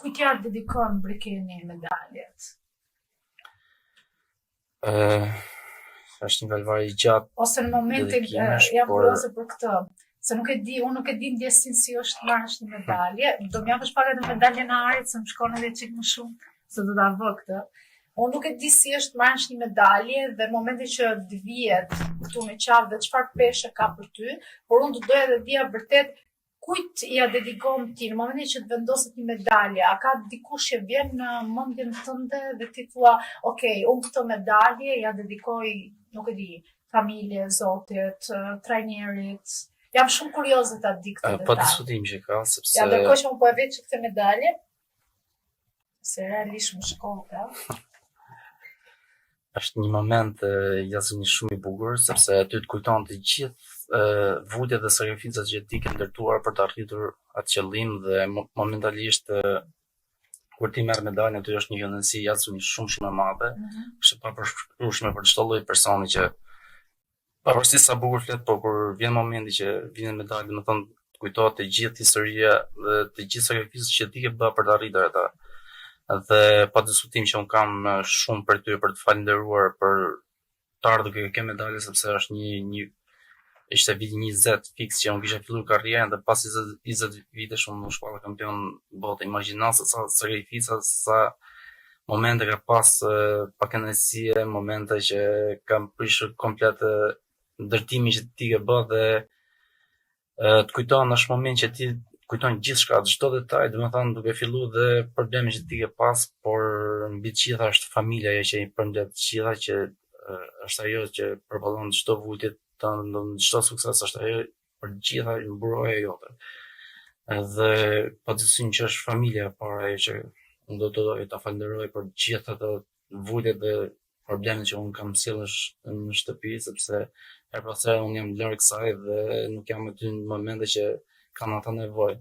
Kujt ja dedikon Brekeni medaljet? Është një kalvar i gjatë Ose në momentin dedikimesh, jam por kurioze për këtë. Se unë nuk e di ndjesin si është të marrësh një medalje. Do më japësh pak edhe medaljen e Arit, se më shkon edhe çik më shumë, se do ta vë këtë. Unë nuk e di si është të marrësh një medalje dhe momenti që të vihet këtu në qafë dhe çfarë peshë ka për ty, por unë do doja të dija vërtet kujt ja dedikon ti në momentin që të vendoset një medalje, a ka dikush që vjen në mendjen tënde dhe ti thua, ok, unë këtë medalje ja dedikoj, nuk e di, familje, zotit, trajnerit. Jam shumë kurioze ta di këtë pa detaj. diskutim që ka, sepse Ja ndërkohë që më po e veç që këtë medalje, se realisht më shkolla. është një moment jashtëzakonisht shumë i bukur, sepse aty të kujton të gjithë vujtjet dhe sakrificat që ti ke ndërtuar për të arritur atë qëllim dhe momentalisht kur ti merr medaljen aty është një kënaqësi jashtëzakonisht shumë e madhe, është pa përshkrueshme për çdo lloj personi që pavarësisht sa bukur flet, po kur vjen momenti që vjen medalja, do të thonë të kujtohet të gjithë historia dhe të gjithë sakrificat që ti ke bërë për të arritur ata. Dhe pa diskutim që un kam shumë për ty për të falënderuar për të ardhur ke medalje, sepse është një ishte viti 20 fiks që unë kisha filluar karrierën dhe pas 20 vitesh unë u shpalla kampion bote. Imagjino se sa sakrifica, sa momente ka pas pa kënaqësie, momente që kam prishur komplet ndërtimin që ti ke bërë dhe të kujton është moment që ti kujton gjithçka, çdo detaj, domethënë duke filluar dhe problemet që ti ke pas, por mbi të gjitha është familja ajo që i përmbledh të gjitha, që është ajo që përballon çdo vujtje tënde, çdo sukses është ajo për të gjitha mburoja jote. Dhe padyshim që është familja para ajo që unë do të doj ta falenderoj për gjithë ato vujtjet dhe problemet që unë kam sjellë në shtëpi, sepse her pas here unë jam larg kësaj dhe nuk jam aty në momente që kanë ata nevojë.